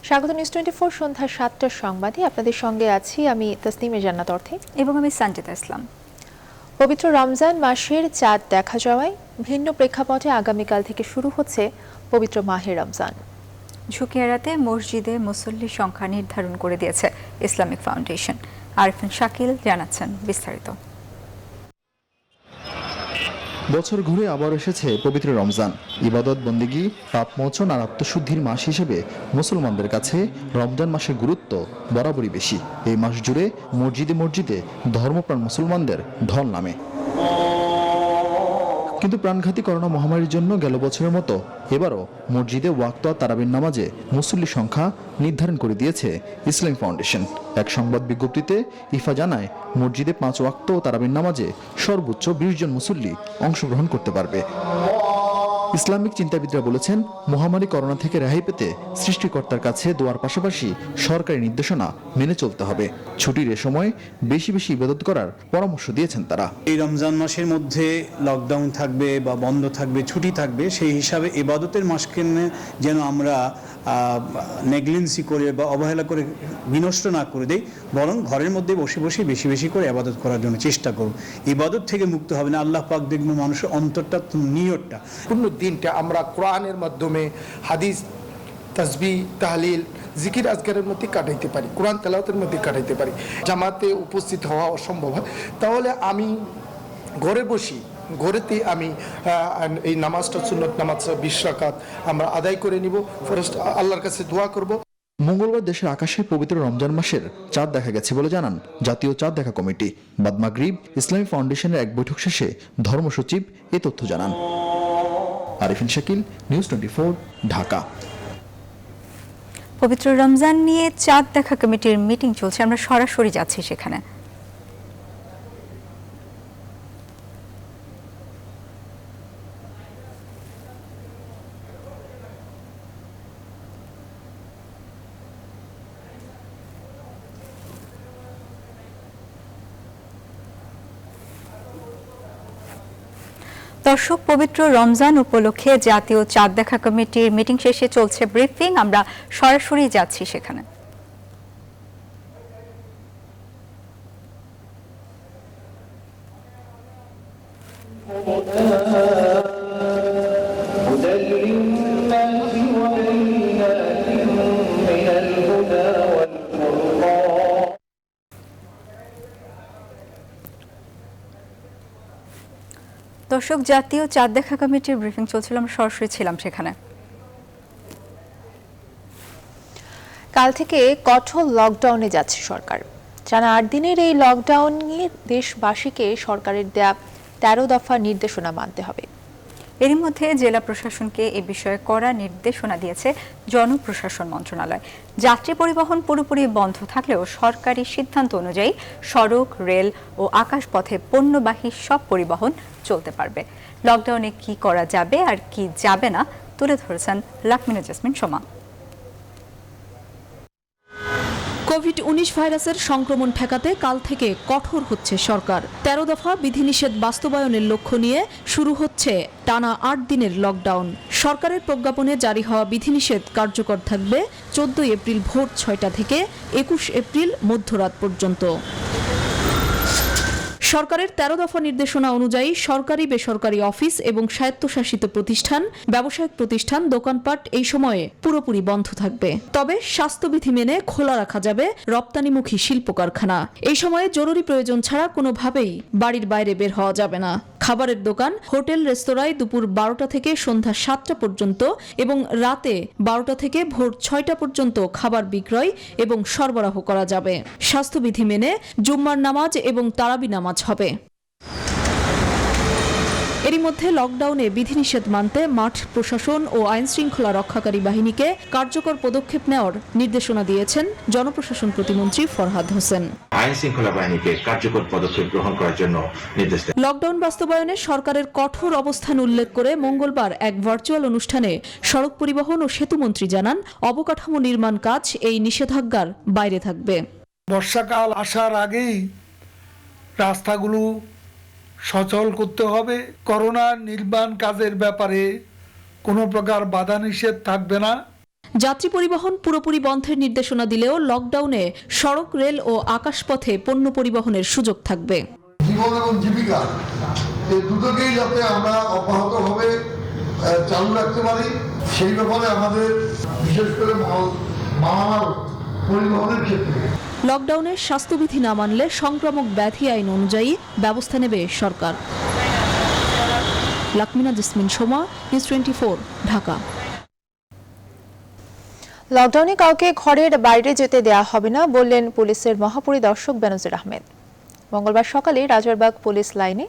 স্বাগত নিউজ 24 সন্ধ্যা ৭টার সংবাদে আপনাদের সঙ্গে আছি আমি তাসনিমে জান্নাত অর্থে এবং আমি সানজিদা ইসলাম। পবিত্র রমজান মাসের চাঁদ দেখা যাওয়ায় ভিন্ন প্রেক্ষাপটে আগামীকাল থেকে শুরু হচ্ছে পবিত্র মাহে রমজান। ঝুঁকি এড়াতে মসজিদে মুসল্লির সংখ্যা নির্ধারণ করে দিয়েছে ইসলামিক ফাউন্ডেশন। আরিফিন শাকিল জানাচ্ছেন বিস্তারিত। বছর ঘুরে আবার এসেছে পবিত্র রমজান। ইবাদত বন্দেগী, পাপ মোচন আর আত্মশুদ্ধির মাস হিসেবে মুসলমানদের কাছে রমজান মাসের গুরুত্ব বরাবরই বেশি। এই মাস জুড়ে মসজিদে মসজিদে ধর্মপ্রাণ মুসলমানদের ঢল নামে। কিন্তু প্রাণঘাতী করোনা মহামারীর জন্য গেল বছরের মতো এবারও মসজিদে ওয়াক্ত আর তারাবির নামাজে মুসল্লির সংখ্যা নির্ধারণ করে দিয়েছে ইসলামিক ফাউন্ডেশন। এক সংবাদ বিজ্ঞপ্তিতে ইফা জানায়, মসজিদে 5 ওয়াক্ত ও তারাবির নামাজে সর্বোচ্চ 20 জন মুসল্লি অংশগ্রহণ করতে পারবে। ইসলামিক চিন্তাবিদরা বলেছেন, মহামারী করোনা থেকে রেহাই পেতে সৃষ্টিকর্তার কাছে দোয়ার পাশাপাশি সরকারি নির্দেশনা মেনে চলতে হবে। ছুটির এ সময় বেশি বেশি ইবাদত করার পরামর্শ দিয়েছেন তারা। এই রমজান মাসের মধ্যে লকডাউন থাকবে বা বন্ধ থাকবে, ছুটি থাকবে, সেই হিসাবে ইবাদতের মাসকে যেন আমরা নেগলিজেন্সি করে বা অবহেলা করে বিনষ্ট না করে দেই, বরং ঘরের মধ্যে বসে বসে বেশি বেশি করে ইবাদত করার জন্য চেষ্টা করব। ইবাদত থেকে মুক্ত হবে না, আল্লাহ পাক দেখবেন মানুষের অন্তরটা, নিয়তটা। দিনটা আমরা কোরআনের মাধ্যমে, হাদিস, তাসবিহ, তাহলিল, জিকির আজকারের মধ্যে কাটাইতে পারি, কোরআন তেলাওয়াতের মধ্যে কাটাইতে পারি। জামাতে উপস্থিত হওয়া অসম্ভব হয়, তাহলে আমি ঘরে বসি, ঘরেতে আমি এই নামাজটা, সুন্নত নামাজ 20 রাকাত আমরা আদায় করে নিব, ফার্স্ট আল্লাহর কাছে দোয়া করব। মঙ্গলবার দেশের আকাশে পবিত্র রমজান মাসের চাঁদ দেখা গেছে বলে জানান জাতীয় চাঁদ দেখা কমিটি। বাদ মাগরিব ইসলামিক ফাউন্ডেশনের এক বৈঠক শেষে ধর্ম সচিব এ তথ্য জানান। আরিফিন শাকিল, নিউজ 24, ঢাকা। পবিত্র রমজান নিয়ে চাঁদ দেখা কমিটির মিটিং চলছে, আমরা সরাসরি যাচ্ছি সেখানে। দর্শক, পবিত্র রমজান উপলক্ষে জাতীয় চাঁদ দেখা কমিটির মিটিং শেষে চলছে ব্রিফিং, আমরা সরাসরি যাচ্ছি সেখানে। দর্শক, জাতীয় চাঁদ দেখা কমিটির ব্রিফিং চলছিল, আমরা সরাসরি ছিলাম সেখানে। কাল থেকে কঠোর লকডাউনে যাচ্ছে সরকার। টানা 8 দিনের এই লকডাউনে দেশবাসীকে সরকারের দেয়া 13 দফা নির্দেশনা মানতে হবে। এরই মধ্যে জেলা প্রশাসনকে এ বিষয়ে কড়া নির্দেশনা দিয়েছে জনপ্রশাসন মন্ত্রণালয়। যাত্রী পরিবহন পুরোপুরি বন্ধ থাকলেও সরকারি সিদ্ধান্ত অনুযায়ী সড়ক, রেল ও আকাশপথে পণ্যবাহী সব পরিবহন চলতে পারবে। লকডাউনে কি করা যাবে আর কি যাবে না তুলে ধরেছেন লাকমিনা জাসমিন সোমা। কোভিড-19 ভাইরাসের সংক্রমণ ঠেকাতে কাল থেকে কঠোর হচ্ছে সরকার। 13 দফা বিধিনিষেধ বাস্তবায়নের লক্ষ্য নিয়ে শুরু হচ্ছে টানা 8 দিনের লকডাউন। সরকারের প্রজ্ঞাপনে জারি হওয়া বিধিনিষেধ কার্যকর থাকবে 14 এপ্রিল ভোর 6টা থেকে 21 এপ্রিল মধ্যরাত পর্যন্ত। সরকারের 13 দফা নির্দেশনা অনুযায়ী সরকারি, বেসরকারি অফিস এবং স্বায়ত্তশাসিত প্রতিষ্ঠান, ব্যবসায়িক প্রতিষ্ঠান, দোকানপাট এই সময়ে পুরোপুরি বন্ধ থাকবে। তবে স্বাস্থ্যবিধি মেনে খোলা রাখা যাবে রপ্তানিমুখী শিল্প কারখানা। এই সময়ে জরুরি প্রয়োজন ছাড়া কোনোভাবেই বাড়ির বাইরে বের হওয়া যাবে না। খাবারের দোকান, হোটেল, রেস্তোরাঁয় দুপুর 12টা থেকে সন্ধ্যা 7টা পর্যন্ত এবং রাতে 12টা থেকে ভোর 6টা পর্যন্ত খাবার বিক্রয় এবং সরবরাহ করা যাবে। স্বাস্থ্যবিধি মেনে জুম্মার নামাজ এবং তারাবি নামাজ হবে। এরই মধ্যে লকডাউনে বিধিনিষেধ মানতে মাঠ প্রশাসন ও আইন শৃঙ্খলা রক্ষাকারী বাহিনীকে কার্যকর পদক্ষেপ নেওয়ার নির্দেশনা দিয়েছেন জনপ্রশাসন প্রতিমন্ত্রী ফরহাদ হোসেন। আইন শৃঙ্খলা বাহিনীকে কার্যকর পদক্ষেপ গ্রহণ করার জন্য নির্দেশ দেন। লকডাউন বাস্তবায়নে সরকারের কঠোর অবস্থান উল্লেখ করে মঙ্গলবার এক ভার্চুয়াল অনুষ্ঠানে সড়ক পরিবহন ও সেতুমন্ত্রী জানান, অবকাঠামো নির্মাণ কাজ এই নিষেধাজ্ঞার বাইরে থাকবে। বর্ষাকাল আসার আগেই রাস্তাগুলো সচল করতে হবে। করোনা নির্মাণ কাজের ব্যাপারে কোনো প্রকার বাধা নিষেধ থাকবে না। যাত্রী পরিবহন পুরোপুরি বন্ধের নির্দেশনা দিলেও লকডাউনে সড়ক, রেল ও আকাশপথে পণ্য পরিবহনের সুযোগ থাকবে। জীবন এবং জীবিকা এই দুটোকেই যাতে আমরা অব্যাহতভাবে চালু রাখতে পারি সেই ব্যাপারে আমাদের বিশেষ করে মালামাল পরিবহনের ক্ষেত্রে লকডাউনে স্বাস্থ্যবিধি না মানলে সংক্রামক ব্যাধি আইন অনুযায়ী ব্যবস্থা নেবে সরকার। লাকমিনা জেসমিন সোমা, নিউজ 24, ঢাকা। লকডাউনে কাউকে ঘরের বাইরে যেতে দেয়া হবে না বললেন পুলিশের মহাপরিদর্শক বেনজির আহমেদ। মঙ্গলবার সকালে রাজারবাগ পুলিশ লাইনে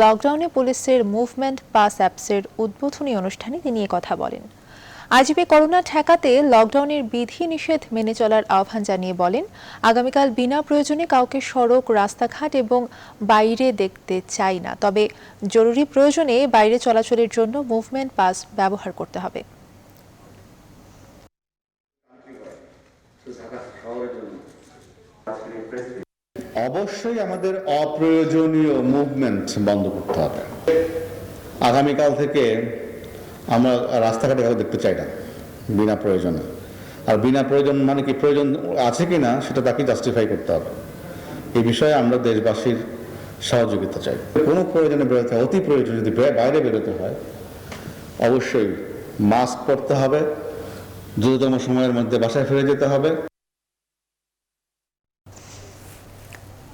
লকডাউনে পুলিশের মুভমেন্ট পাস অ্যাপসের উদ্বোধনী অনুষ্ঠানে তিনি কথা বলেন। আইজিপি করোনা ঠেকাতে লকডাউনের বিধি নিষেধ মেনে চলার আহ্বান জানিয়ে বলেন, আগামীকাল বিনা প্রয়োজনে কাউকে সড়ক, রাস্তাঘাট এবং বাইরে দেখতে চাই না, তবে জরুরি প্রয়োজনে বাইরে চলাচলের জন্য মুভমেন্ট পাস ব্যবহার করতে হবে। অবশ্যই আমাদের অপ্রয়োজনীয় মুভমেন্ট বন্ধ করতে হবে। আগামীকাল থেকে আমরা রাস্তাঘাটে কাউকে দেখতে চাই না বিনা প্রয়োজনে। আর বিনা প্রয়োজন মানে কি, প্রয়োজন আছে কিনা সেটা তাকে জাস্টিফাই করতে হবে। এই বিষয়ে আমরা দেশবাসীর সহযোগিতা চাই। কোনো প্রয়োজনে বেরোতে হয়, অতি প্রয়োজন যদি বাইরে বেরোতে হয় অবশ্যই মাস্ক পরতে হবে, দ্রুততম সময়ের মধ্যে বাসায় ফিরে যেতে হবে।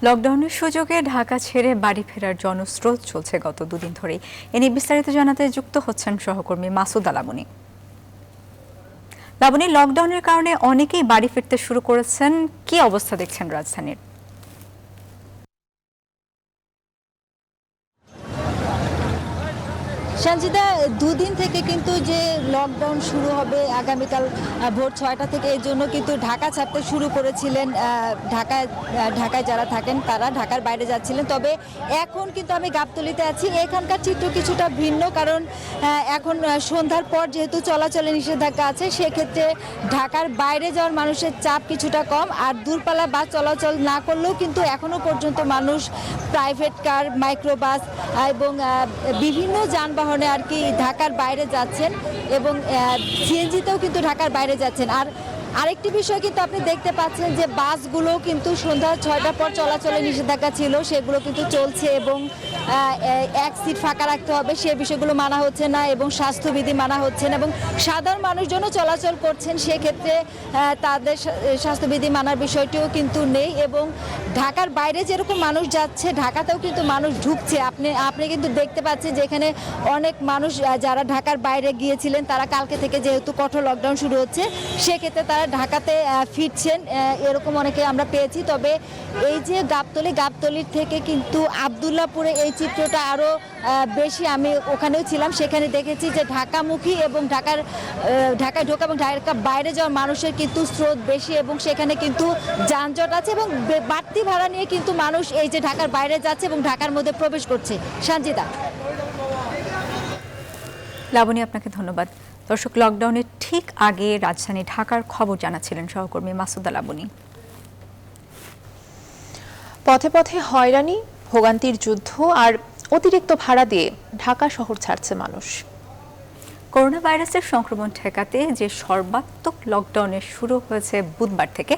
লকডাউনের সুযোগে ঢাকা ছেড়ে বাড়ি ফেরার জনস্রোত চলছে গত দুদিন ধরেই। এ নিয়ে বিস্তারিত জানাতে যুক্ত হচ্ছেন সহকর্মী মাসুদা লাবনী। লাবনী, লকডাউনের কারণে অনেকেই বাড়ি ফিরতে শুরু করেছেন, কি অবস্থা দেখছেন রাজধানীর? সঞ্জিতা, দুদিন থেকে কিন্তু যে লকডাউন শুরু হবে আগামীকাল ভোর 6টা থেকে, এর জন্য কিন্তু ঢাকা ছাড়তে শুরু করেছিলেন। ঢাকায় যারা থাকেন তারা ঢাকার বাইরে যাচ্ছিলেন। তবে এখন কিন্তু আমি গাবতলীতে আছি, এখানকার চিত্র কিছুটা ভিন্ন, কারণ এখন সন্ধ্যার পর যেহেতু চলাচলে নিষেধাজ্ঞা আছে, সেক্ষেত্রে ঢাকার বাইরে যাওয়ার মানুষের চাপ কিছুটা কম। আর দূরপাল্লা বাস চলাচল না করলেও কিন্তু এখনও পর্যন্ত মানুষ প্রাইভেট কার, মাইক্রোবাস এবং বিভিন্ন যানবাহনে আর কি ঢাকার বাইরে যাচ্ছেন এবং সিএনজিতেও কিন্তু ঢাকার বাইরে যাচ্ছেন। আর আরেকটি বিষয় কিন্তু আপনি দেখতে পাচ্ছেন যে বাসগুলো কিন্তু সন্ধ্যা 6টার পর চলাচলে নিষেধাজ্ঞা ছিল, সেগুলো কিন্তু চলছে এবং এক সিট ফাঁকা রাখতে হবে সে বিষয়গুলো মানা হচ্ছে না এবং স্বাস্থ্যবিধি মানা হচ্ছে না এবং সাধারণ মানুষজনও চলাচল করছেন, সেক্ষেত্রে তাদের স্বাস্থ্যবিধি মানার বিষয়টিও কিন্তু নেই। এবং ঢাকার বাইরে যেরকম মানুষ যাচ্ছে, ঢাকাতেও কিন্তু মানুষ ঢুকছে। আপনি কিন্তু দেখতে পাচ্ছেন যে এখানে অনেক মানুষ যারা ঢাকার বাইরে গিয়েছিলেন তারা কালকে থেকে যেহেতু কঠোর লকডাউন শুরু হচ্ছে, সেক্ষেত্রে তারা ঢাকাতে ফিরছেন, এরকম অনেকে আমরা পেয়েছি। তবে এই যে গাবতলীর থেকে কিন্তু আবদুল্লাপুরে এই চিত্রটা আরও বেশি, আমি ওখানেও ছিলাম, সেখানে দেখেছি যে ঢাকামুখী এবং ঢাকায় ঢোকা এবং ঢাকা বাইরে যাওয়া মানুষের কিন্তু স্রোত বেশি এবং সেখানে কিন্তু যানজট আছে এবং বাড়তি ভাড়া নিয়ে কিন্তু মানুষ এই যে ঢাকার বাইরে যাচ্ছে এবং ঢাকার মধ্যে প্রবেশ করছে। সঞ্জিতা। লাবণী, আপনাকে ধন্যবাদ। দর্শক, লকডাউনের ঠিক আগে রাজধানী ঢাকার খবর জানাচ্ছিলেন সহকর্মী মাসুদা লাবণী। পথে পথে হয়রানি, ভোগান্তির যুদ্ধ আর অতিরিক্ত ভাড়া দিয়ে ঢাকা শহর ছাড়ছে মানুষ। করোনা ভাইরাসের সংক্রমণ ঠেকাতে যে সর্বাত্মক লকডাউনের শুরু হয়েছে বুধবার থেকে,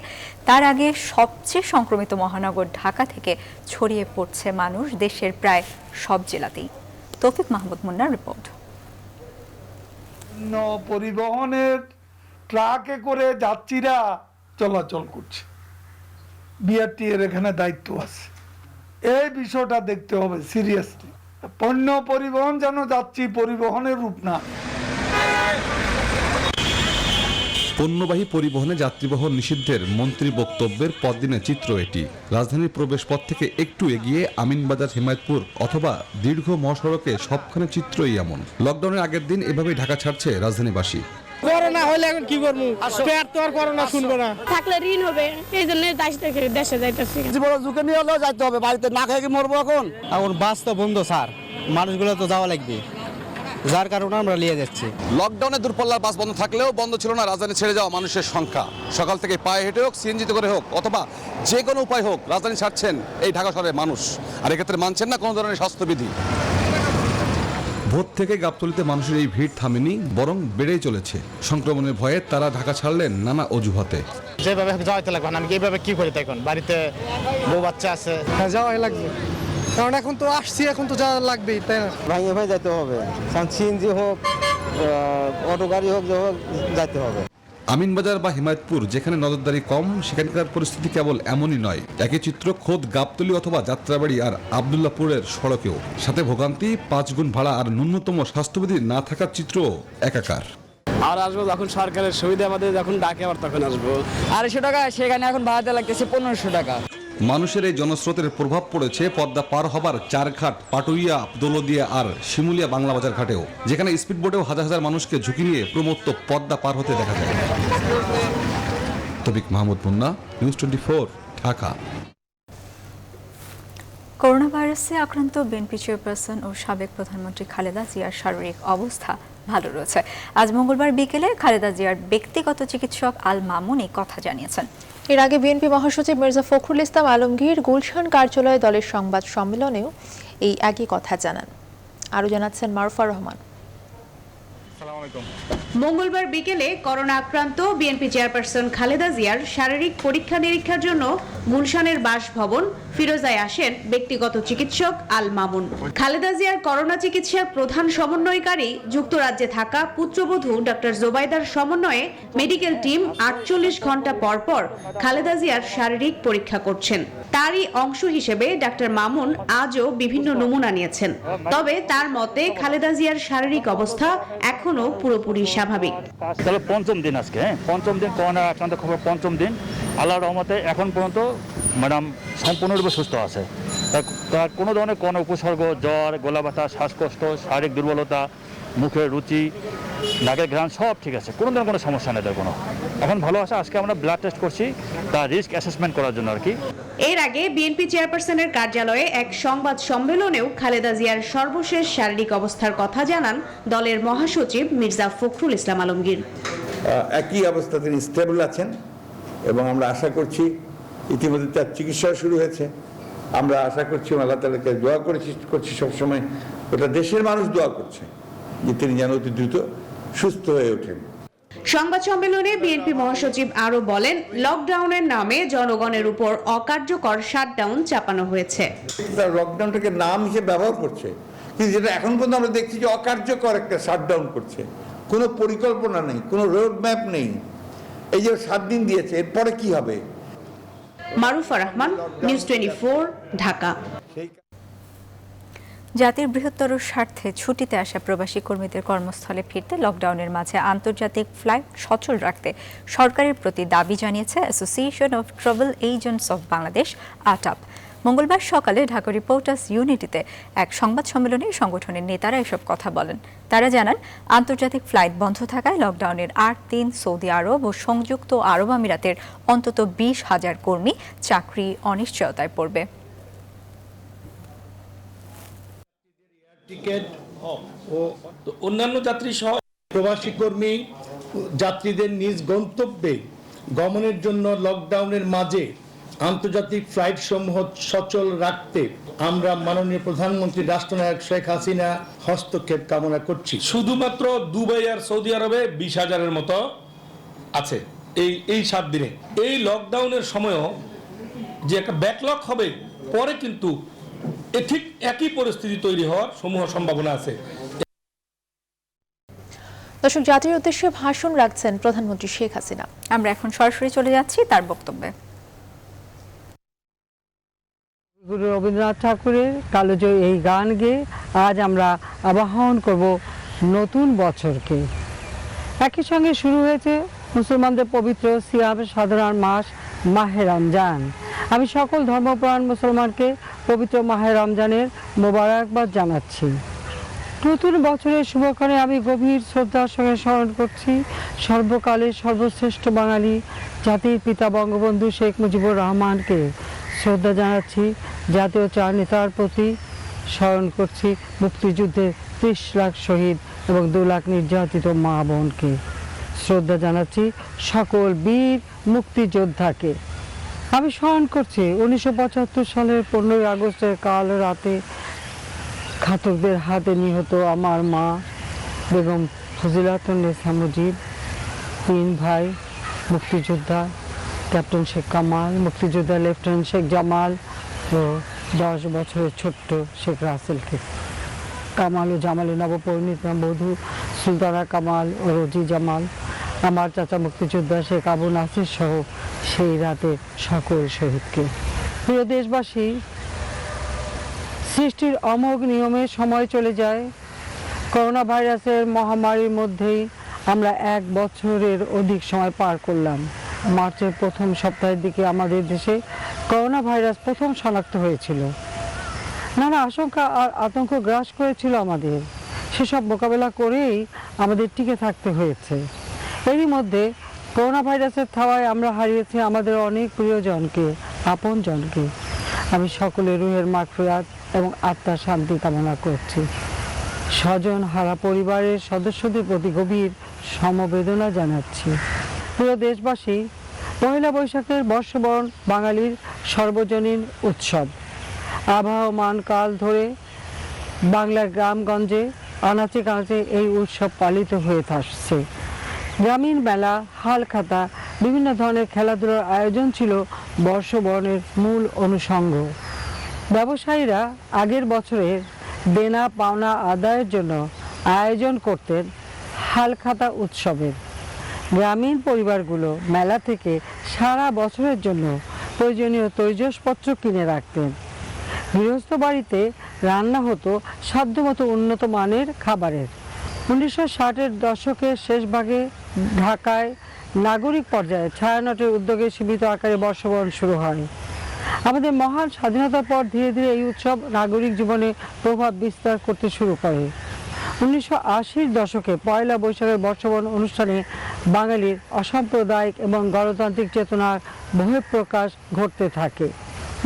তার আগে সবচেয়ে সংক্রমিত মহানগর ঢাকা থেকে ছড়িয়ে পড়ছে মানুষ দেশের প্রায় সব জেলাতেই। তৌফিক মাহমুদ মুন্নার রিপোর্ট। পরিবহনের ট্রাকে করে যাত্রীরা চলাচল করছে, বিআরটি এর এখানে দায়িত্ব আছে, এই বিষয়টা দেখতে হবে সিরিয়াসলি। পণ্য পরিবহন যেন যাত্রী পরিবহনের রূপ না। পণ্যবাহী পরিবহনে যাত্রীবহন নিষিদ্ধের মন্ত্রী বক্তব্যের পরদিনের চিত্র এটি। রাজধানীর প্রবেশ পথ থেকে একটু এগিয়ে আমিনবাজার, হিমায়তপুর অথবা দীর্ঘ মহাসড়কে সবখানে চিত্রই এমন। লকডাউনের আগের দিন এভাবেই ঢাকা ছাড়ছে রাজধানীবাসী। করোনা হলে এখন কি করবো, তো আর করোনা শুনবো না, থাকলে ঋণ হবে, এই জন্য দেশে যাইতেছি। জীবন ঝুঁকি নিয়ে হলেও যাইতে হবে, বাড়িতে না খেয়ে কি মরবো এখন? এখন বাস তো বন্ধ স্যার, মানুষগুলো তো যাওয়া লাগবে, যার কারণে আমরা নিয়ে যাচ্ছি। লকডাউনে দূরপাল্লার বাস বন্ধ থাকলেও বন্ধ ছিল না রাজধানী ছেড়ে যাওয়া মানুষের সংখ্যা। সকাল থেকে পায়ে হেঁটে হোক, সিএনজিতে করে হোক অথবা যে কোনো উপায় হোক রাজধানী ছাড়ছেন এই ঢাকা শহরের মানুষ, আর এক্ষেত্রে মানছেন না কোনো ধরনের স্বাস্থ্যবিধি। ভোর থেকে গাবতলীতে মানুষের এই ভিড় থামেনি, বরং বেড়েই চলেছে। সংক্রমণের ভয়ে তারা ঢাকা ছাড়লেন নানা অজুহাতে। যেভাবে যাওয়াইতে লাগবে আমি এইভাবে কি করি এখন, বাড়িতে বউ বাচ্চা আছে। হ্যাঁ, যাওয়াই লাগবে, কারণ এখন তো আসছি, এখন তো যাওয়া লাগবেই, তাই না? ভাইয়ে ভাই যাইতে হবে, সিএনজি হোক অটো গাড়ি হোক যাইতে হবে। আমিনবাজার বা হিমায়তপুর যেখানে নজরদারি কম, সেখানকার পরিস্থিতি কেবল এমনই নয়। একই চিত্র খোদ গাবতলী অথবা যাত্রাবাড়ি আর আব্দুল্লাহপুরের সড়কেও। সাথে ভোগান্তি, 5 গুণ ভাড়া আর ন্যূনতম স্বাস্থ্যবিধি না থাকার চিত্র একাকার। আর আসবো যখন সরকারের সুবিধা আমাদের যখন ডাকে আবার তখন আসবো। 250 টাকা, সেখানে এখন ভাড়াতে লাগতেছে 1500 টাকা। মানুষের এই জনস্রোতের প্রভাব পড়েছে পদ্মা পার হবার চারঘাট, পাটুইয়া, দৌলদিয়া আর শিমুলিয়া বাংলা বাজার ঘাটেও, যেখানে স্পিডবোটেও হাজার হাজার মানুষকে ঝুঁকি নিয়ে প্রমত্ত পদ্মা পার হতে দেখা যায়। তবিক মাহমুদ মুন্না, নিউজ 24, ঢাকা। করোনা ভাইরাসে আক্রান্ত বিএনপি চেয়ারপারসন ও সাবেক প্রধানমন্ত্রী খালেদা জিয়ার শারীরিক অবস্থা ভালো রয়েছে। আজ মঙ্গলবার বিকেলে খালেদা জিয়ার ব্যক্তিগত চিকিৎসক আল মামুন এই কথা জানিয়েছেন। এর আগে বিএনপি মহাসচিব মির্জা ফখরুল ইসলাম আলমগীর গুলশান কার্যালয়ে দলের সংবাদ সম্মেলনেও এই একই কথা জানান। আরও জানাচ্ছেন মারুফা রহমান। মঙ্গলবার বিকেলে করোনা আক্রান্ত বিএনপি চেয়ারপারসন খালেদা জিয়ার শারীরিক পরীক্ষা নিরীক্ষার জন্য গুলশানের বাসভবন ফিরোজায় আসেন ব্যক্তিগত চিকিৎসক আল মামুন। খালেদা জিয়ার করোনা চিকিৎসার প্রধান সমন্বয়কারী যুক্তরাজ্যে থাকা পুত্রবধূ ডক্টর জোবাইদার সমন্বয়ে মেডিকেল টিম 48 ঘন্টা পর পর খালেদা জিয়ার শারীরিক পরীক্ষা করছেন। তারই অংশ হিসেবে ডাক্তার মামুন আজও বিভিন্ন নমুনা নিয়েছেন। তবে তার মতে খালেদা জিয়ার শারীরিক অবস্থা এখনো পুরোপুরি স্বাভাবিক। তাহলে পঞ্চম দিন আজকে, পঞ্চম দিন করোনা আক্রান্ত খবর, পঞ্চম দিন। আল্লাহর রহমতে এখন পর্যন্ত ম্যাডাম সম্পূর্ণরূপে সুস্থ আছে। তার কোনো ধরনের কোনো উপসর্গ, জ্বর, গলা ব্যথা, শ্বাসকষ্ট, শারীরিক দুর্বলতা, মুখের রুচি, নাকের ঘ্রাণ সব ঠিক আছে, কোনো ধরনের কোনো সমস্যা নেই। কোনো এখন ভালো আছে। আজকে আমরা ব্লাড টেস্ট করছি তার রিস্ক অ্যাসেসমেন্ট করার জন্য আর কি। এর আগে বিএনপি চেয়ারপারসনের কার্যালয়ে এক সংবাদ সম্মেলনেও খালেদা জিয়ার সর্বশেষ শারীরিক অবস্থার কথা জানান দলের মহাসচিব মির্জা ফখরুল ইসলাম আলমগীর। একই অবস্থা তিনি স্টেবল আছেন এবং আমরা আশা করছি, ইতিমধ্যে তার চিকিৎসা শুরু হয়েছে। আমরা আশা করছি, আল্লাহ তাআলাকে দোয়া করছি সবসময়, ওটা দেশের মানুষ দোয়া করছে যে তিনি যেন অতি দ্রুত সুস্থ হয়ে ওঠেন। সংবাদ সম্মেলনে বিএনপি মহাসচিব আরো বলেন, লকডাউনের নামে জনগণের উপর অকার্যকর শাটডাউন চাপানো হয়েছে। লকডাউনটাকে নাম হিসেবে ব্যবহার করছে, কিন্তু যেটা এখন পর্যন্ত আমরা দেখছি যে অকার্যকর একটা শাটডাউন করছে। কোনো পরিকল্পনা নেই, কোনো রোড ম্যাপ নেই। এই যে 7 দিন দিয়েছে, এরপরে কি হবে? মারুফা রহমান, নিউজ 24, ঢাকা। জাতির বৃহত্তর স্বার্থে ছুটিতে আসা প্রবাসী কর্মীদের কর্মস্থলে ফিরতে লকডাউনের মাঝে আন্তর্জাতিক ফ্লাইট সচল রাখতে সরকারের প্রতি দাবি জানিয়েছে association of travel agents of Bangladesh, ATAB. মঙ্গলবার সকালে ঢাকা রিপোর্টার্স ইউনিটিতে এক সংবাদ সম্মেলনে সংগঠনের নেতারা এসব কথা বলেন। তারা জানান, আন্তর্জাতিক ফ্লাইট বন্ধ থাকায় লকডাউনের 8 দিন সৌদি আরব ও সংযুক্ত আরব আমিরাতের অন্তত 20,000 কর্মী চাকরি অনিশ্চয়তায় পড়বে। টিকেট ও অন্যান্য যাত্রী সহ প্রবাসী কর্মী যাত্রীদের নিজ গন্তব্যে গমনের জন্য লকডাউনের মাঝে আন্তর্জাতিক ফ্লাইট সমূহ সচল রাখতে আমরা মাননীয় প্রধানমন্ত্রী রাষ্ট্রনায়ক শেখ হাসিনা হস্তক্ষেপ কামনা করছি। শুধুমাত্র দুবাই আর সৌদি আরবে 20,000-এর মতো আছে এই 7 দিনে। এই লকডাউনের সময়ও যে একটা ব্যাকলগ হবে, পরে কিন্তু ঠিক একই পরিস্থিতি তৈরি হওয়ার সমূহ সম্ভাবনা আছে। দর্শক, জাতির উদ্দেশ্যে ভাষণ রাখছেন প্রধানমন্ত্রী শেখ হাসিনা। আমরা এখন সরাসরি চলে যাচ্ছি তার বক্তব্যে। গুরু রবীন্দ্রনাথ ঠাকুরের কালজয়ী এই গান গেয়ে আজ আমরা আবাহন করব নতুন বছরকে। একই সঙ্গে শুরু হয়েছে মুসলমানদের পবিত্র সিয়াম সাধনার মাস মাহে রমজান। আমি সকল ধর্মপ্রাণ মুসলমানকে পবিত্র মাহে রমজানের মোবারকবাদ জানাচ্ছি। নতুন বছরের শুভক্ষণে আমি গভীর শ্রদ্ধার সঙ্গে স্মরণ করছি সর্বকালের সর্বশ্রেষ্ঠ বাঙালি জাতির পিতা বঙ্গবন্ধু শেখ মুজিবুর রহমানকে। শ্রদ্ধা জানাচ্ছি জাতীয় চার নেতার প্রতি, স্মরণ করছি মুক্তিযুদ্ধের 30 লাখ শহীদ এবং 2 লাখ নির্যাতিত মা বোনকে। শ্রদ্ধা জানাচ্ছি সকল বীর মুক্তিযোদ্ধাকে। আমি স্মরণ করছি 1975 সালের 15ই আগস্টের কাল রাতে ঘাতকদের হাতে নিহত আমার মা বেগম ফজিলাতুন্নেসা মুজিব, 3 ভাই মুক্তিযোদ্ধা ক্যাপ্টেন শেখ কামাল, মুক্তিযোদ্ধা লেফটেন্যান্ট শেখ জামাল ও 10 বছরের ছোট্ট শেখ রাসেলকে। কামাল ও জামালের নবপরিণীতা বধূ সুলতানা কামাল ও রোজি জামাল, আমার চাচা মুক্তিযোদ্ধা শেখ আবু নাসির সহ সেই রাতে সকল শহীদকে। প্রিয় দেশবাসী, সৃষ্টির অমোঘ নিয়মে সময় চলে যায়। করোনা ভাইরাসের মহামারীর মধ্যেই আমরা 1 বছরের অধিক সময় পার করলাম। মার্চের প্রথম সপ্তাহের দিকে আমাদের দেশে করোনা ভাইরাস প্রথম শনাক্ত হয়েছিল। নানা আশঙ্কা আর আতঙ্ক গ্রাস করেছিল আমাদের। সেসব মোকাবেলা করেই আমাদের টিকে থাকতে হয়েছে। এরই মধ্যে করোনা ভাইরাসের থাওয়ায় আমরা হারিয়েছি আমাদের অনেক প্রিয়জনকে, আপনজনকে। আমি সকলের রুহের মাগফিরাত এবং আত্মার শান্তি কামনা করছি। স্বজন হারা পরিবারের সদস্যদের প্রতি গভীর সমবেদনা জানাচ্ছি। প্রিয় দেশবাসী, পহেলা বৈশাখের বর্ষবরণ বাঙালির সর্বজনীন উৎসব। আবহমান কাল ধরে বাংলার গ্রামগঞ্জে আনাচে কানাচে এই উৎসব পালিত হয়ে আসছে। গ্রামীণ মেলা, হালখাতা, বিভিন্ন ধরনের খেলাধুলার আয়োজন ছিল বর্ষবরণের মূল অনুষঙ্গ। ব্যবসায়ীরা আগের বছরের দেনা পাওনা আদায়ের জন্য আয়োজন করতেন হালখাতা উৎসবের। গ্রামীণ পরিবারগুলো মেলা থেকে সারা বছরের জন্য প্রয়োজনীয় তৈজসপত্র কিনে রাখতেন। গৃহস্থ বাড়িতে রান্না হতো সাধ্যমতো উন্নত মানের খাবারের। 1960-এর দশকের শেষ ভাগে ঢাকায় নাগরিক পর্যায়ে ছায়ানটের উদ্যোগে সীমিত আকারে বর্ষবরণ শুরু হয়। আমাদের মহান স্বাধীনতার পর ধীরে ধীরে এই উৎসব নাগরিক জীবনে প্রভাব বিস্তার করতে শুরু করে। 1980-র দশকে পয়লা বৈশাখের বর্ষবরণ অনুষ্ঠানে বাঙালির অসাম্প্রদায়িক এবং গণতান্ত্রিক চেতনার বহিঃপ্রকাশ ঘটতে থাকে।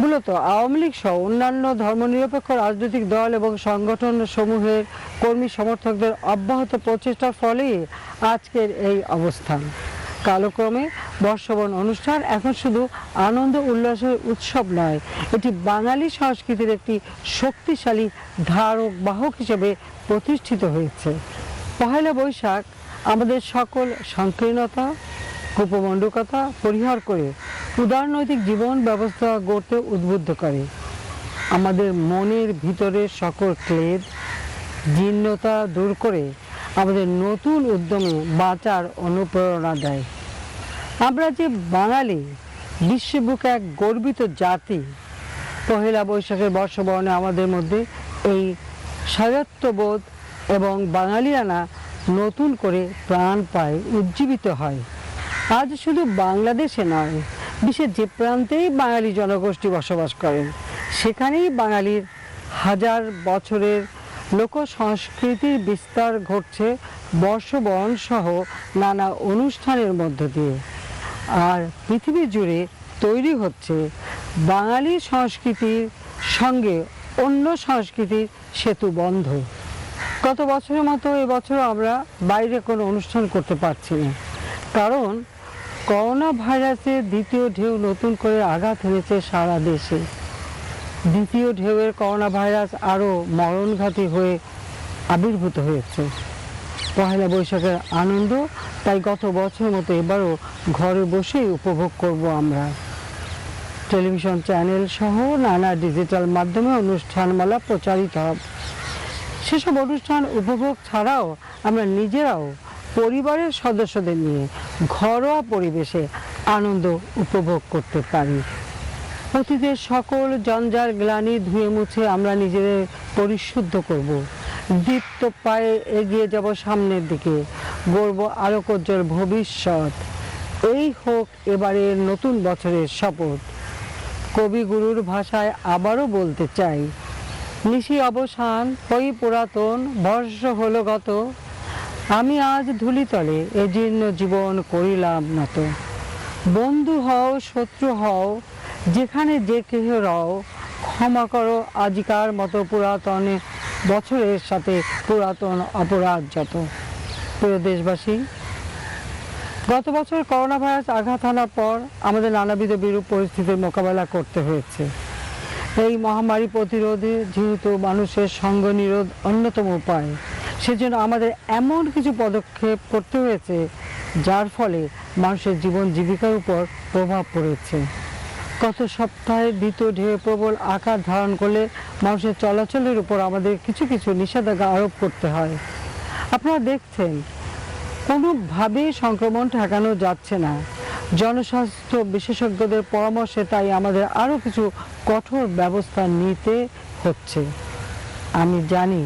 মূলত আওয়ামী লীগ সহ অন্যান্য ধর্মনিরপেক্ষ রাজনৈতিক দল এবং সংগঠন সমূহের কর্মী সমর্থকদের অব্যাহত প্রচেষ্টার ফলেই আজকের এই অবস্থান। কালক্রমে বর্ষবরণ অনুষ্ঠান এখন শুধু আনন্দ উল্লাসের উৎসব নয়, এটি বাঙালি সংস্কৃতির একটি শক্তিশালী ধারক বাহক হিসেবে প্রতিষ্ঠিত হয়েছে। পহেলা বৈশাখ আমাদের সকল সংকীর্ণতা, কুপমণ্ডুকতা পরিহার করে উদারনৈতিক জীবন ব্যবস্থা গড়তে উদ্বুদ্ধ করে। আমাদের মনের ভিতরের সকল ক্লেদ, জীর্ণতা দূর করে আমাদের নতুন উদ্যমে বাঁচার অনুপ্রেরণা দেয়। আমরা যে বাঙালি, বিশ্ববুকে এক গর্বিত জাতি। পহেলা বৈশাখের বর্ষবরণে আমাদের মধ্যে এই স্বায়ত্তবোধ এবং বাঙালিয়ানা নতুন করে প্রাণ পায়, উজ্জীবিত হয়। আজ শুধু বাংলাদেশে নয়, বিশ্বের যে প্রান্তেই বাঙালি জনগোষ্ঠী বসবাস করেন, সেখানেই বাঙালির হাজার বছরের লোক সংস্কৃতির বিস্তার ঘটছে বর্ষবরণ সহ নানা অনুষ্ঠানের মধ্য দিয়ে। আর পৃথিবী জুড়ে তৈরি হচ্ছে বাঙালি সংস্কৃতির সঙ্গে অন্য সংস্কৃতির সেতু বন্ধ। গত বছরের মতো এবছর আমরা বাইরে কোনো অনুষ্ঠান করতে পারছি না, কারণ করোনা ভাইরাসের দ্বিতীয় ঢেউ নতুন করে আঘাত এনেছে সারা দেশে। দ্বিতীয় ঢেউয়ের করোনা ভাইরাস আরও মরণঘাতী হয়ে আবির্ভূত হয়েছে। পহেলা বৈশাখের আনন্দ তাই গত বছরের মতো এবারও ঘরে বসেই উপভোগ করব আমরা। টেলিভিশন চ্যানেল সহ নানা ডিজিটাল মাধ্যমে অনুষ্ঠানমালা প্রচারিত হবে। সেসব অনুষ্ঠান উপভোগ ছাড়াও আমরা নিজেরাও পরিবারের সদস্যদের নিয়ে ঘরোয়া পরিবেশে আনন্দ উপভোগ করতে পারি। অতীতের সকল জঞ্জাল গ্লানি ধুয়ে মুছে আমরা নিজেদের পরিশুদ্ধ করব। দীপ্ত পায়ে এগিয়ে যাব সামনের দিকে, গড়ব আলোকোজ্জ্বল ভবিষ্যৎ। এই হোক এবারের নতুন বছরের শপথ। কবিগুরুর ভাষায় আবারও বলতে চাই, নিশি অবসান হই পুরাতন, বর্ষ হলো গত, আমি আজ ধুলিতলে এ জীর্ণ জীবন করিলাম নত। বন্ধু হও শত্রু হও, যেখানে যে কেহ রও, ক্ষমা করো আজিকার মতো পুরাতন বছরের সাথে পুরাতন অপরাধ যত। প্রিয় দেশবাসী, গত বছর করোনা ভাইরাস আঘাত হানার পর আমাদের নানাবিধ বিরূপ পরিস্থিতির মোকাবেলা করতে হয়েছে। এই মহামারী প্রতিরোধে যেহেতু মানুষের সঙ্গ নিরোধ অন্যতম উপায়, সেজন্য আমাদের এমন কিছু পদক্ষেপ করতে হয়েছে যার ফলে মানুষের জীবন জীবিকার উপর প্রভাব পড়েছে। গত সপ্তাহে দ্বিতীয় ঢেউ প্রবল আকার ধারণ করলে মানুষের চলাচলের উপর আমাদের কিছু কিছু নিষেধাজ্ঞা আরোপ করতে হয়। আপনারা দেখছেন কোনোভাবেই সংক্রমণ ঠেকানো যাচ্ছে না। জনস্বাস্থ্য বিশেষজ্ঞদের পরামর্শে তাই আমাদের আরও কিছু কঠোর ব্যবস্থা নিতে হচ্ছে। আমি জানি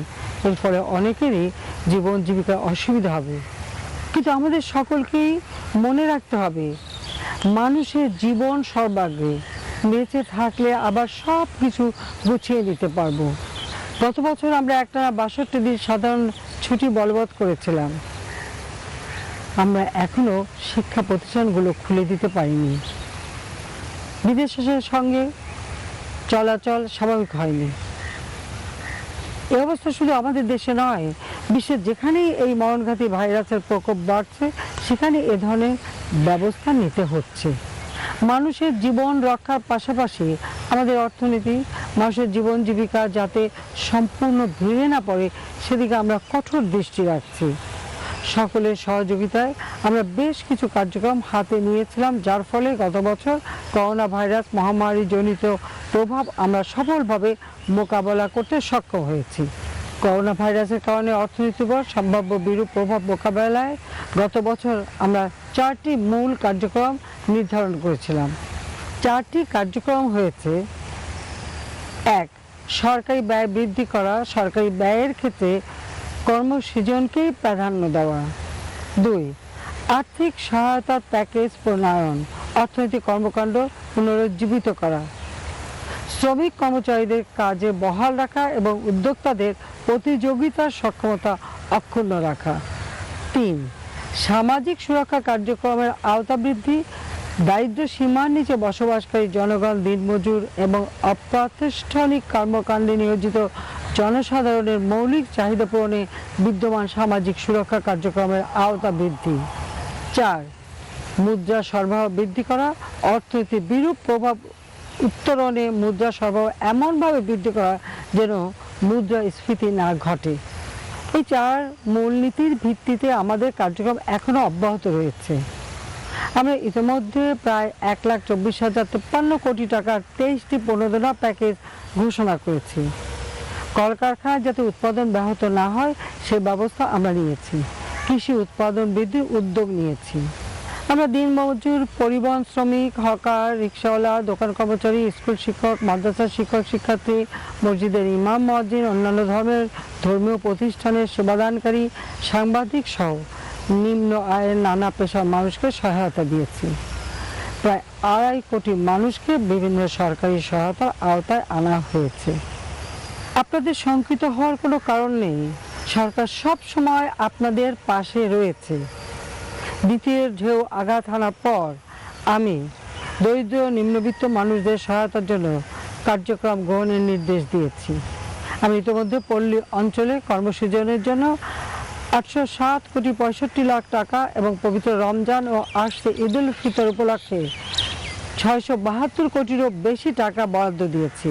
এর ফলে অনেকেরই জীবন জীবিকার অসুবিধা হবে, কিন্তু আমাদের সকলকেই মনে রাখতে হবে মানুষের জীবন সর্বাগ্রে। বেঁচে থাকলে আবার সব কিছু গুছিয়ে নিতে পারবো। গত বছর আমরা একটানা ৬২ দিন সাধারণ ছুটি বলবৎ করেছিলাম। আমরা এখনো শিক্ষা প্রতিষ্ঠানগুলো খুলে দিতে পারিনি। বিদেশের সঙ্গে চলাচল স্বাভাবিক হয়নি। এই অবস্থা শুধু আমাদের দেশে নয়, বিশ্বের যেখানেই এই মরণঘাতী ভাইরাসের প্রকোপ বাড়ছে সেখানে এ ধরনের ব্যবস্থা নিতে হচ্ছে। মানুষের জীবন রক্ষার পাশাপাশি আমাদের অর্থনীতি, মানুষের জীবন জীবিকা যাতে সম্পূর্ণ ভেঙে না পড়ে সেদিকে আমরা কঠোর দৃষ্টি রাখছি। সকলের সহযোগিতায় আমরা বেশ কিছু কার্যক্রম হাতে নিয়েছিলাম, যার ফলে গত বছর করোনা ভাইরাস মহামারী জনিত প্রভাব আমরা সফলভাবে মোকাবেলা করতে সক্ষম হয়েছি। করোনা ভাইরাসের কারণে অর্থনীতির উপর সম্ভাব্য বিরূপ প্রভাব মোকাবেলায় গত বছর আমরা 4টি মূল কার্যক্রম নির্ধারণ করেছিলাম। 4টি কার্যক্রম হয়েছে: 1. সরকারি ব্যয় বৃদ্ধি করা, সরকারি ব্যয়ের ক্ষেত্রে কর্মসৃজনকেই প্রাধান্য দেওয়া। 2. আর্থিক সহায়তার প্যাকেজ প্রণয়ন, অর্থনৈতিক কর্মকাণ্ড পুনরুজ্জীবিত করা। শ্রমিক কর্মচারীদের কাজে বহাল রাখা এবং উদ্যোক্তাদের প্রতিযোগিতার সক্ষমতা অক্ষুণ্ণ রাখা। 3. সামাজিক সুরক্ষা কার্যক্রমের আওতা বৃদ্ধি, দারিদ্র্য সীমার নিচে বসবাসকারী জনগণ, দিনমজুর এবং অপ্রাতিষ্ঠানিক কর্মকাণ্ডে নিয়োজিত জনসাধারণের মৌলিক চাহিদা পূরণে বিদ্যমান সামাজিক সুরক্ষা কার্যক্রমের আওতা বৃদ্ধি। 4. মুদ্রা সরবরাহ বৃদ্ধি করা, অর্থনীতির বিরূপ প্রভাব উত্তরণে মুদ্রা সরবরাহ এমনভাবে বৃদ্ধি করা যেন মুদ্রাস্ফীতি না ঘটে। এই 4 মূলনীতির ভিত্তিতে আমাদের কার্যক্রম এখনো অব্যাহত রয়েছে। আমরা ইতিমধ্যে প্রায় 1,24,053 কোটি টাকার 23টি প্রণোদনা প্যাকেজ ঘোষণা করেছি। কলকারখানায় যাতে উৎপাদন ব্যাহত না হয় সে ব্যবস্থা আমরা নিয়েছি। কৃষি উৎপাদন বৃদ্ধির উদ্যোগ নিয়েছি। আমরা দিনমজুর, পরিবহন শ্রমিক, হকার, রিক্সাওয়ালা, দোকান কর্মচারী, স্কুল শিক্ষক, মাদ্রাসার শিক্ষক শিক্ষার্থী, মসজিদের ইমাম মুয়াজ্জিন, অন্যান্য ধর্মীয় প্রতিষ্ঠানের সেবাদানকারী, সাংবাদিক সহ নিম্ন আয়ের নানা পেশার মানুষকে সহায়তা দিয়েছি। প্রায় 2.5 কোটি মানুষকে বিভিন্ন সরকারি সহায়তার আওতায় আনা হয়েছে। আপনাদের শঙ্কিত হওয়ার কোনো কারণ নেই। সরকার সব সময় আপনাদের পাশে রয়েছে। দ্বিতীয় ঢেউ আঘাত হানার পর আমি দরিদ্র নিম্নবিত্ত মানুষদের সহায়তার জন্য কার্যক্রম গ্রহণের নির্দেশ দিয়েছি। আমি ইতিমধ্যে পল্লী অঞ্চলে কর্মসৃজনের জন্য 807,65,00,000 টাকা এবং পবিত্র রমজান ও আসছে ঈদ উল ফিতর উপলক্ষে 672 কোটিরও বেশি টাকা বরাদ্দ দিয়েছি।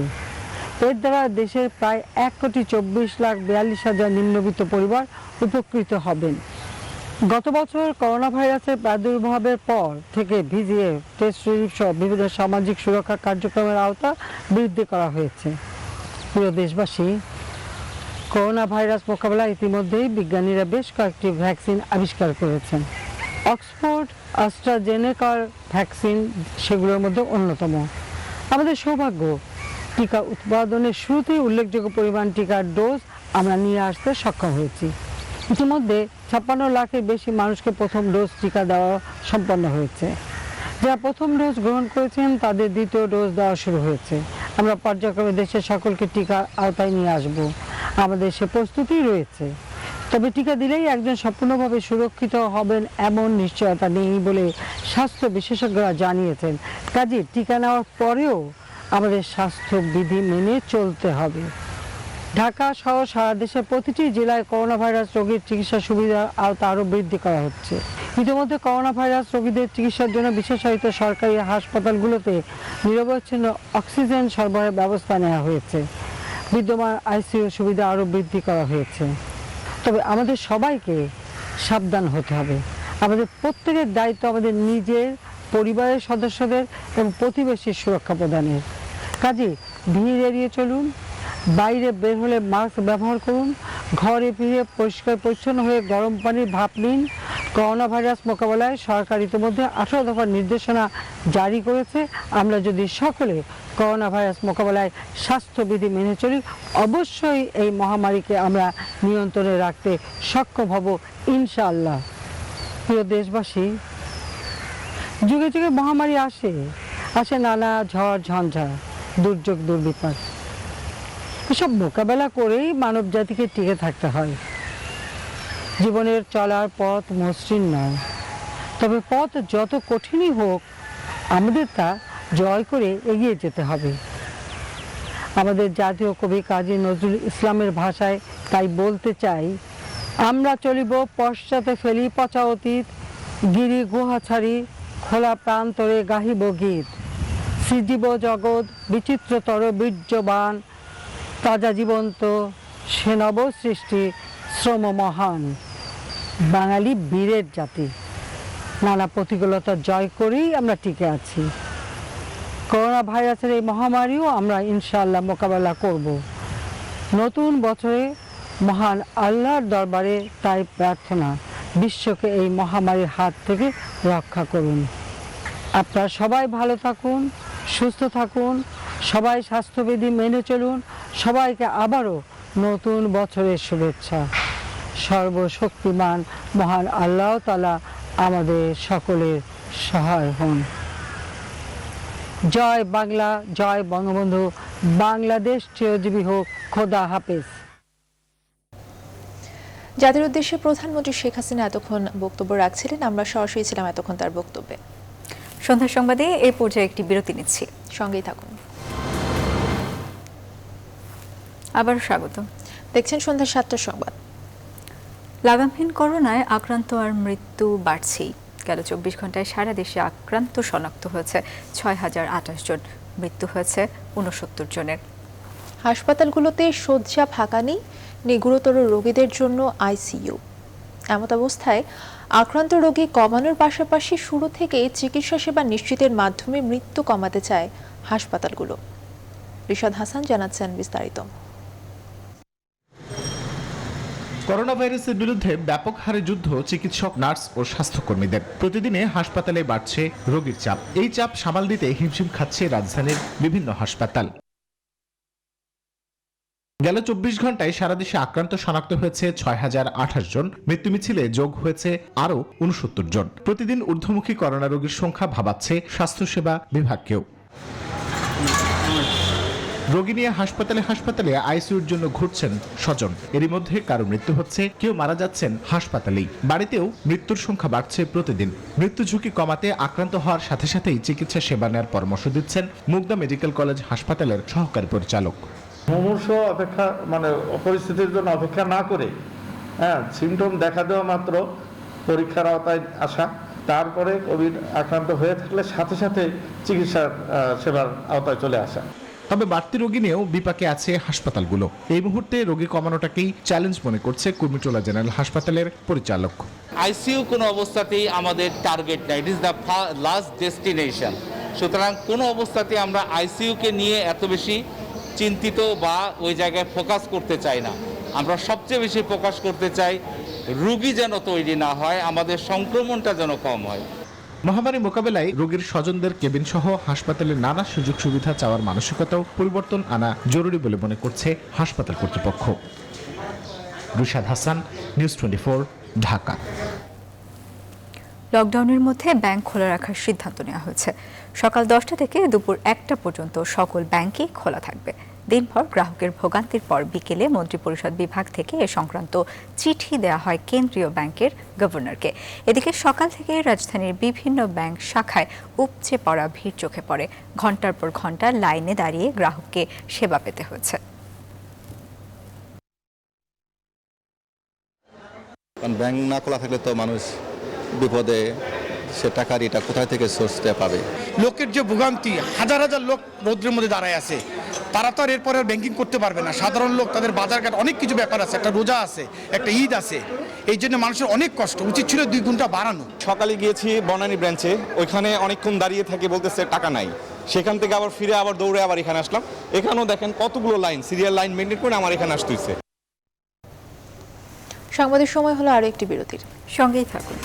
এর দ্বারা দেশের প্রায় 1,24,42,000 নিম্নবিত্ত পরিবার উপকৃত হবেন। গত বছর করোনা ভাইরাসের প্রাদুর্ভাবের পর থেকে ভিজিএফ, টেস্ট রিলিফ সহ বিভিন্ন সামাজিক সুরক্ষা কার্যক্রমের আওতা বৃদ্ধি করা হয়েছে। প্রিয় দেশবাসী, করোনা ভাইরাস মোকাবেলায় ইতিমধ্যেই বিজ্ঞানীরা বেশ কয়েকটি ভ্যাকসিন আবিষ্কার করেছেন। অক্সফোর্ড অ্যাস্ট্রাজেনেকার ভ্যাকসিন সেগুলোর মধ্যে অন্যতম। আমাদের সৌভাগ্য, টিকা উৎপাদনের শুরুতেই উল্লেখযোগ্য পরিমাণ টিকার ডোজ আমরা নিয়ে আসতে সক্ষম হয়েছি। ইতিমধ্যে 56 লাখের বেশি মানুষকে প্রথম ডোজ টিকা দেওয়া সম্পন্ন হয়েছে। যারা প্রথম ডোজ গ্রহণ করেছেন তাদের দ্বিতীয় ডোজ দেওয়া শুরু হয়েছে। আমরা পর্যায়ক্রমে দেশের সকলকে টিকার আওতায় নিয়ে আসব। আমাদের সে প্রস্তুতি রয়েছে। তবে টিকা দিলেই একজন সম্পূর্ণভাবে সুরক্ষিত হবেন এমন নিশ্চয়তা নেই বলে স্বাস্থ্য বিশেষজ্ঞরা জানিয়েছেন। কাজে টিকা নেওয়ার পরেও আমাদের স্বাস্থ্যবিধি মেনে চলতে হবে। ঢাকা সহ সারা দেশের প্রতিটি জেলায় করোনা ভাইরাস রোগীর চিকিৎসা সুবিধার আওতা আরও বৃদ্ধি করা হচ্ছে। ইতিমধ্যে করোনা ভাইরাস রোগীদের চিকিৎসার জন্য বিশেষায়িত সরকারি হাসপাতালগুলোতে নিরবচ্ছিন্ন অক্সিজেন সরবরাহের ব্যবস্থা নেওয়া হয়েছে। বিদ্যমান আইসিইউ সুবিধা আরও বৃদ্ধি করা হয়েছে। তবে আমাদের সবাইকে সাবধান হতে হবে। আমাদের প্রত্যেকের দায়িত্ব আমাদের নিজের, পরিবারের সদস্যদের এবং প্রতিবেশীর সুরক্ষা প্রদানের। কাজে ভিড় এড়িয়ে চলুন, বাইরে বের হলে মাস্ক ব্যবহার করুন, ঘরে ফিরে পরিষ্কার পরিচ্ছন্ন হয়ে গরম পানির ভাপ নিন। করোনা ভাইরাস মোকাবেলায় সরকার ইতিমধ্যে 18 দফার নির্দেশনা জারি করেছে। আমরা যদি সকলে করোনা ভাইরাস মোকাবেলায় স্বাস্থ্যবিধি মেনে চলি, অবশ্যই এই মহামারীকে আমরা নিয়ন্ত্রণে রাখতে সক্ষম হব ইনশাআল্লাহ। প্রিয় দেশবাসী, যুগে যুগে মহামারী আসে নানা ঝড় ঝঞ্ঝা, দুর্যোগ দুর্বিপাক। এসব মোকাবেলা করেই মানব জাতিকে টিকে থাকতে হয়। জীবনের চলার পথ মসৃণ নয়, তবে পথ যত কঠিনই হোক আমাদের তা জয় করে এগিয়ে যেতে হবে। আমাদের জাতীয় কবি কাজী নজরুল ইসলামের ভাষায় তাই বলতে চাই, আমরা চলিব পশ্চাতে ফেলি পচা অতীত, গিরি গুহা ছাড়ি খোলা প্রান্তরে গাহিব গীত। সৃজিব জগৎ বিচিত্রতর বীর্যবান, তাজা জীবন্ত সে নব সৃষ্টি শ্রম মহান। বাঙালি বীরের জাতি, নানা প্রতিকূলতা জয় করেই আমরা টিকে আছি। করোনা ভাইরাসের এই মহামারীও আমরা ইনশাআল্লাহ মোকাবেলা করব। নতুন বছরে মহান আল্লাহর দরবারে তাই প্রার্থনা, বিশ্বকে এই মহামারীর হাত থেকে রক্ষা করুন। আপনারা সবাই ভালো থাকুন, সুস্থ থাকুন, সবাই স্বাস্থ্যবিধি মেনে চলুন। সবাইকে আবারও নতুন বছরের শুভেচ্ছা। সর্বশক্তিমান মহান আল্লাহ তাআলা আমাদের সকলের সহায় হন। জয় বাংলা, জয় বঙ্গবন্ধু, বাংলাদেশ চিরজীবী হোক। খোদা হাফেজ। জাতির উদ্দেশ্যে প্রধানমন্ত্রী শেখ হাসিনা এতক্ষণ বক্তব্য রাখছিলেন। আমরা সরাসরি ছিলাম এতক্ষণ তার বক্তব্যে। সন্ধ্যা সংবাদে এই পর্যায়ে একটি বিরতি নিচ্ছি, সঙ্গেই থাকুন। আবার স্বাগত। দেখছেন সন্ধ্যা 7টার সংবাদ। লাগামহীন করোনায় আক্রান্ত আর মৃত্যু বাড়ছেই। গেল 24 ঘন্টায় সারা দেশে আক্রান্ত শনাক্ত হয়েছে 6028 জন, মৃত্যু হয়েছে 69 জনের। হাসপাতালগুলোতে শয্যা ফাঁকা নেই, গুরুতর রোগীদের জন্য আইসিইউ। এমত অবস্থায় আক্রান্ত রোগী কমানোর পাশাপাশি শুরু থেকেই চিকিৎসা সেবা নিশ্চিতের মাধ্যমে মৃত্যু কমাতে চায় হাসপাতালগুলো। রিশাদ হাসান জানাচ্ছেন বিস্তারিত। করোনা ভাইরাসের বিরুদ্ধে ব্যাপক হারে যুদ্ধ চিকিৎসক, নার্স ও স্বাস্থ্যকর্মীদের। প্রতিদিনে হাসপাতালে বাড়ছে রোগীর চাপ। এই চাপ সামাল দিতে হিমশিম খাচ্ছে রাজধানীর বিভিন্ন হাসপাতাল। গেল 24 ঘন্টায় সারা দেশে আক্রান্ত শনাক্ত হয়েছে 6028 জন, মৃত্যু মিছিলে যোগ হয়েছে আরও 69 জন। প্রতিদিন ঊর্ধ্বমুখী করোনা রোগীর সংখ্যা ভাবাচ্ছে স্বাস্থ্যসেবা বিভাগকেও। রোগী নিয়ে হাসপাতালে হাসপাতালে আইসিইউর জন্য ঘুরছেন স্বজন। এরই মধ্যে কারো মৃত্যু হচ্ছে, কেউ মারা যাচ্ছেন হাসপাতালেই। বাড়িতেও মৃত্যুর সংখ্যা বাড়ছে প্রতিদিন। মৃত্যু ঝুঁকি কমাতে আক্রান্ত হওয়ার সাথে সাথেই চিকিৎসা সেবা নেওয়ার পরামর্শ দিচ্ছেন মুগদা মেডিকেল কলেজ হাসপাতালের সহকারী পরিচালক। মুমূর্ষ অপেক্ষা পরিস্থিতির জন্য অপেক্ষা না করে সিমটম দেখা দেওয়া মাত্র পরীক্ষার আওতায় আসা, তারপরে কোভিড আক্রান্ত হয়ে থাকলে সাথে সাথে চিকিৎসার সেবার আওতায় চলে আসা। তবে বাড়তি রোগী নিয়েও বিপাকে আছে হাসপাতালগুলো। এই মুহূর্তে রোগী কমানোটাকেই চ্যালেঞ্জ মনে করছে কুর্মিটোলা জেনারেল হাসপাতালের পরিচালক। আইসিইউ কোনো অবস্থাতেই আমাদের টার্গেট না, it is the last destination. সুতরাং কোনো অবস্থাতেই আমরা আইসিইউকে নিয়ে এত বেশি চিন্তিত বা ওই জায়গায় ফোকাস করতে চাই না। আমরা সবচেয়ে বেশি ফোকাস করতে চাই রোগী যেন তৈরি না হয়, আমাদের সংক্রমণটা যেন কম হয়। মহামারী মোকাবেলায় রোগীর স্বজনদের কেবিন সহ হাসপাতালের নানা সুযোগ সুবিধা চাওয়ার মানসিকতাও পরিবর্তন আনা জরুরি বলে মনে করছে হাসপাতাল কর্তৃপক্ষ। রিশাদ হাসান, নিউজ 24, ঢাকা। লকডাউনের মধ্যে ব্যাংক খোলা রাখার সিদ্ধান্ত নেওয়া হয়েছে। সকাল 10টা থেকে দুপুর 1টা পর্যন্ত সকল ব্যাংকই খোলা থাকবে। দিনভর গ্রাহকের ভোগান্তির পর বিকেলে মন্ত্রিপরিষদ বিভাগ থেকে এ সংক্রান্ত চিঠি দেওয়া হয় কেন্দ্রীয় ব্যাংকের গভর্নরকে। এদিকে সকাল থেকে রাজধানীর বিভিন্ন ব্যাংক শাখায় উপচে পড়া ভিড় চোখে পড়ে। ঘন্টার পর ঘন্টা লাইনে দাঁড়িয়ে গ্রাহককে সেবা পেতে হয়েছে। ব্যাংক না খোলা থাকলে তো মানুষ বিপদে সে টাকার এটা কোথায় থেকে সোর্সটা পাবে। লোকের যে ভোগান্তি, হাজার হাজার লোক রৌদ্রের মধ্যে দাঁড়ায় আছে, তারা তো আর এরপরে ব্যাংকিং করতে পারবে না। সাধারণ লোক, তাদের বাজারঘাট অনেক কিছু ব্যাপার আছে, একটা রোজা আছে, একটা ঈদ আছে, এই জন্য মানুষের অনেক কষ্ট। উচিত ছিল 2 ঘন্টা বাড়ানো। সকালে গিয়েছি বনানী ব্রাঞ্চে, ওইখানে অনেকক্ষণ দাঁড়িয়ে থাকে, বলতেছে টাকা নাই। সেখান থেকে আবার ফিরে আবার দৌড়ে আবার এখানে আসলাম। এখানেও দেখেন কতগুলো লাইন, সিরিয়াল লাইন মেনটেন করে আমার এখানে আসতে হয়েছে। সংবাদের সময় হলো আরো একটি বিরতির, সঙ্গেই থাকুন।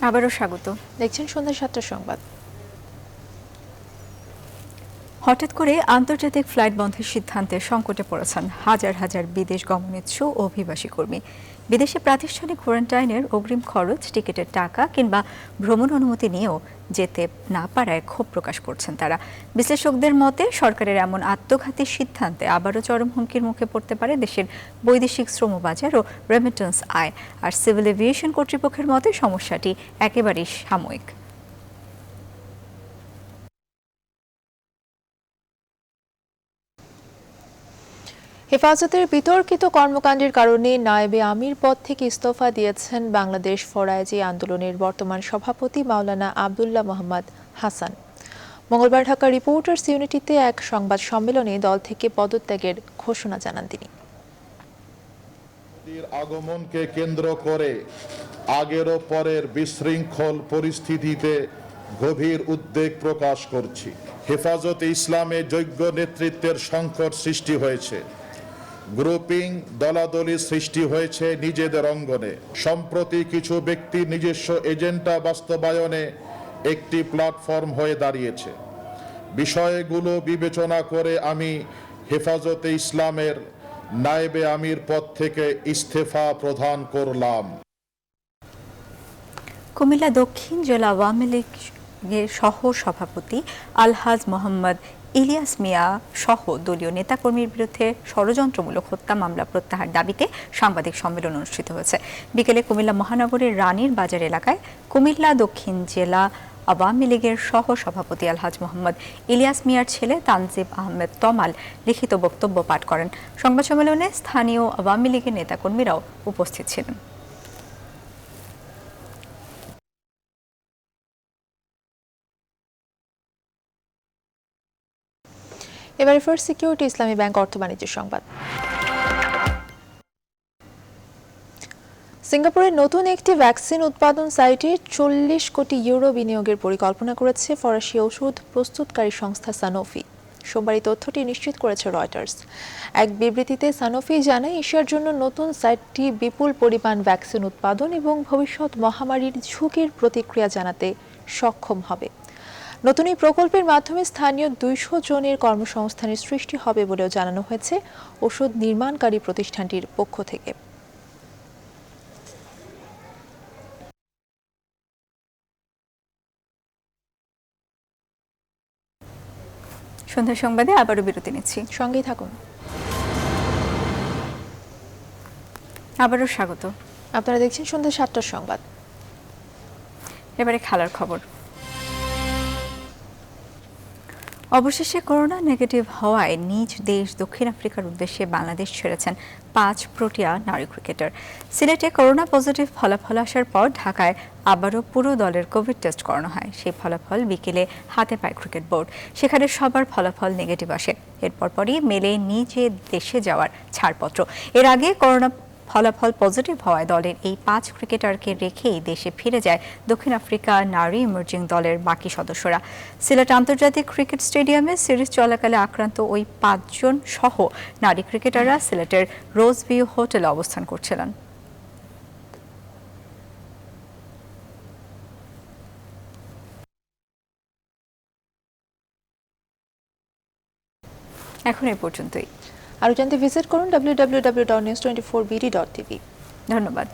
আবারও স্বাগত। দেখছেন সন্ধ্যা 7টার সংবাদ। হঠাৎ করে আন্তর্জাতিক ফ্লাইট বন্ধের সিদ্ধান্তে সংকটে পড়েছেন হাজার হাজার বিদেশ গমনেচ্ছু ও অভিবাসী কর্মী। বিদেশে প্রাতিষ্ঠানিক কোয়ারেন্টাইনের অগ্রিম খরচ, টিকিটের টাকা কিংবা ভ্রমণ অনুমতি নিয়েও যেতে না পারায় ক্ষোভ প্রকাশ করছেন তারা। বিশ্লেষকদের মতে সরকারের এমন আত্মঘাতী সিদ্ধান্তে আবারও চরম হুমকির মুখে পড়তে পারে দেশের বৈদেশিক শ্রমবাজার ও রেমিটেন্স আয়। আর সিভিল এভিয়েশন কর্তৃপক্ষের মতে সমস্যাটি একেবারেই সাময়িক। হেফাজতের বিতর্কিত কর্মকাণ্ডের কারণে নায়েবে আমির পদ থেকে ইস্তফা দিয়েছেন বাংলাদেশ ফরায়েজি আন্দোলনের বর্তমান সভাপতি মাওলানা আব্দুল্লাহ মোহাম্মদ হাসান। মঙ্গলবার ঢাকা রিপোর্টার্স ইউনিটিতে এক সংবাদ সম্মেলনে দল থেকে পদত্যাগের ঘোষণা জানান তিনি। আগমনকে কেন্দ্র করে আগের ও পরের বিশৃঙ্খল পরিস্থিতিতে গভীর উদ্বেগ প্রকাশ করছি। হেফাজতে ইসলামে যোগ্য নেতৃত্বের সংকট সৃষ্টি হয়েছে। গ্রুপিং, দলাদলি সৃষ্টি হয়েছে নিজেদের অঙ্গনে। সম্প্রতি কিছু ব্যক্তি নিজস্ব এজেন্ডা বাস্তবায়নে একটি প্ল্যাটফর্ম হয়ে দাঁড়িয়েছে। বিষয়গুলো বিবেচনা করে আমি হেফাজতে ইসলামের নায়েবে আমির পদ থেকে ইস্তফা প্রদান করলাম। কুমিল্লা দক্ষিণ জেলা আওয়ামী লীগের সহ সভাপতি আলহাজ মোহাম্মদ ইলিয়াস মিয়া সহ দলীয় নেতাকর্মীর বিরুদ্ধে ষড়যন্ত্রমূলক হত্যা মামলা প্রত্যাহার দাবিতে সাংবাদিক সম্মেলন অনুষ্ঠিত হয়েছে। বিকেলে কুমিল্লা মহানগরের রানীর বাজার এলাকায় কুমিল্লা দক্ষিণ জেলা আওয়ামী লীগের সহ সভাপতি আলহাজ মোহাম্মদ ইলিয়াস মিয়ার ছেলে তানজিব আহমেদ তমাল লিখিত বক্তব্য পাঠ করেন। সংবাদ সম্মেলনে স্থানীয় আওয়ামী লীগের নেতাকর্মীরাও উপস্থিত ছিলেন। এবারে ফার্স্ট সিকিউরিটি ইসলামী ব্যাংক অর্থ বাণিজ্য সংবাদ। সিঙ্গাপুরের নতুন একটি ভ্যাকসিন উৎপাদন সাইটে 40 কোটি ইউরো বিনিয়োগের পরিকল্পনা করেছে ফরাসি ওষুধ প্রস্তুতকারী সংস্থা সানোফি। সোমবার এই তথ্যটি নিশ্চিত করেছে রয়টার্স। এক বিবৃতিতে সানোফি জানায়, এশিয়ার জন্য নতুন সাইটটি বিপুল পরিমাণ ভ্যাকসিন উৎপাদন এবং ভবিষ্যৎ মহামারীর ঝুঁকির প্রতিক্রিয়া জানাতে সক্ষম হবে। নতুন এই প্রকল্পের মাধ্যমে স্থানীয় 200 জনের কর্মসংস্থানের সৃষ্টি হবে বলেও জানানো হয়েছে ওষুধ নির্মাণকারী প্রতিষ্ঠানটির পক্ষ থেকে। সন্ধ্যা সংবাদে আবারও বিরতি নিচ্ছি, সঙ্গেই থাকুন। আবারও স্বাগত। আপনারা দেখছেন সন্ধ্যা 7টার সংবাদ। এবারে খেলার খবর। অবশেষে করোনা নেগেটিভ হওয়ায় নিজ দেশ দক্ষিণ আফ্রিকার উদ্দেশ্যে বাংলাদেশ ছেড়েছেন 5 প্রোটিয়া নারী ক্রিকেটার। সিলেটে করোনা পজিটিভ ফলাফল আসার পর ঢাকায় আবারও পুরো দলের কোভিড টেস্ট করানো হয়। সেই ফলাফল বিকেলে হাতে পায় ক্রিকেট বোর্ড। সেখানে সবার ফলাফল নেগেটিভ আসে। এরপর পরই মেলে নিজে দেশে যাওয়ার ছাড়পত্র। এর আগে করোনা ফলাফল পজিটিভ হওয়ায় দলের এই 5 ক্রিকেটারকে রেখেই দেশে ফিরে যায় দক্ষিণ আফ্রিকা নারী ইমার্জিং দলের বাকি সদস্যরা। সিলেট আন্তর্জাতিক ক্রিকেট স্টেডিয়ামে সিরিজ চলাকালে আক্রান্ত ওই 5 জন সহ নারী ক্রিকেটাররা সিলেটের রোজ ভিউ হোটেলে অবস্থান করছিলেন। এখন এই পর্যন্তই। আরও জানতে ভিজিট করুন www.news24bd.tv। ধন্যবাদ।